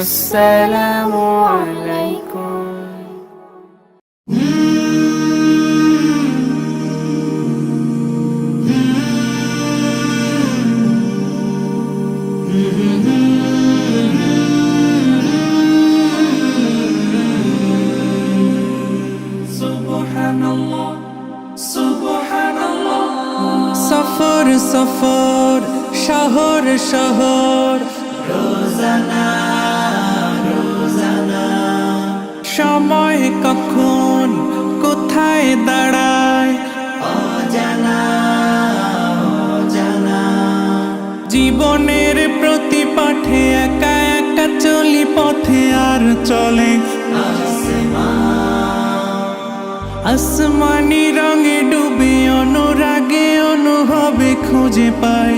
আসসালামু আলাইকুম। সুবহানাল্লাহ সুবহানাল্লাহ। সফর সফর শহর শহর রোজানা রোজানা, সময় কখন কোথায় দাঁড়ায় অজানা অজানা। জীবনের প্রতি পাঠে একা একা চলি পথে আর চলে আসমানি রঙে ডুবে অনুরাগে অনুভবে খুঁজে পাই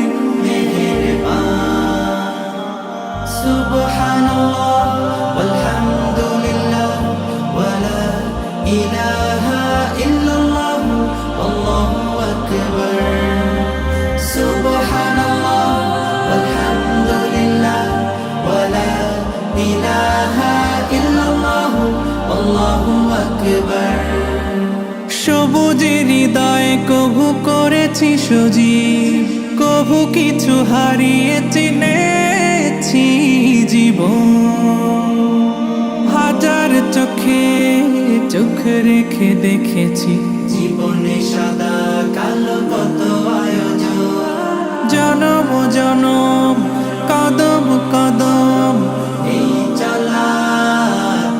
সুবহানাল্লাহ ওয়ালহামদুলিল্লাহ ওয়ালা ইলাহা ইল্লাল্লাহ আল্লাহু আকবার। সুবহানাল্লাহ ওয়ালহামদুলিল্লাহ ওয়ালা ইলাহা ইল্লাল্লাহ আল্লাহু আকবার। সবুজের হৃদয় কভু করেছি সজীব, কভু কিছু হারিয়ে চিনেছি জীবন। হাজার চোখে চোখ রেখে দেখেছি জীবনে সাদা কালো কত আয়োজন। জনম জনম কদম কদম এই চলা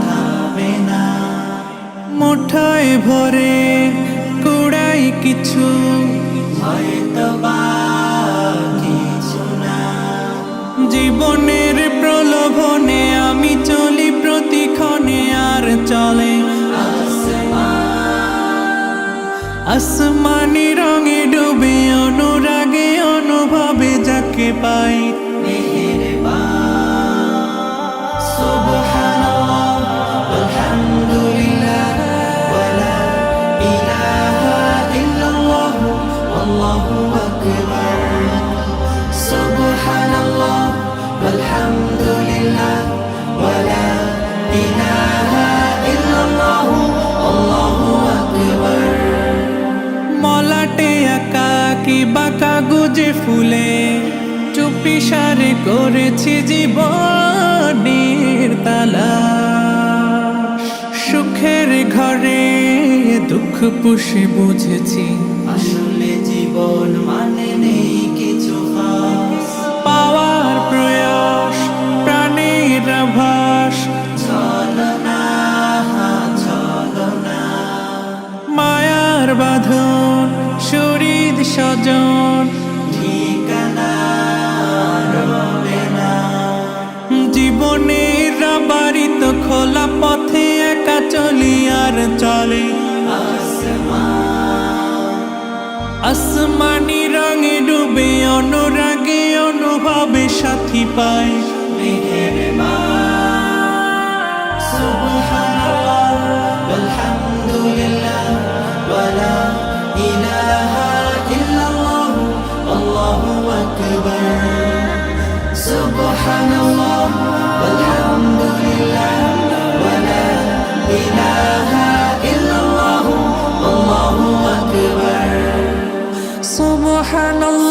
থামে না। মুঠোয় ভরে কুড়াই কিছু হয়তো বা কিছু না। জীবনের প্রলোভনে আমি চলি প্রতিক্ষণে আর চলে আসমানি রঙে ডুবে অনুরাগে অনুভবে যাকে পাই সুবহানাল্লাহ ওয়ালহামদুলিল্লাহ ওয়ালা ইলাহা ইল্লাল্লাহ আল্লাহু আকবার। সুবহানাল্লাহ ওয়ালহামদুলিল্লাহ ওয়ালা ইলাহা ইল্লাল্লাহ আল্লাহু আকবার। মলাটে একাকী বাঁকা গুজে ফুলে চুপি সারে করেছি জীবনের তালাশ। সুখের ঘরে দুঃখ পুষে বুঝেছি আসলে জীবন মানে নেই কিছু খাস। পাওয়ার প্রয়াস প্রাণের আভাস ছলনা ছলনা। মায়ার বাঁধন শরীর স্বজন ঠিকানা রবে না। জীবনের বাড়িত খোলা পথে একা চলি আর চলে আসমানি রঙে ডুবে অনুরাগে অনুভবে সাথী পাই সুবহানাল্লাহ ওয়ালহামদুলিল্লাহ ওয়ালা ইলাহা ইল্লাল্লাহ আল্লাহু আকবার। সুবহানাল্লাহ ওয়ালহামদুলিল্লাহ ওয়ালা ইলাহা ইল্লাল্লাহ আল্লাহু আকবার। সুবহানাল্লাহ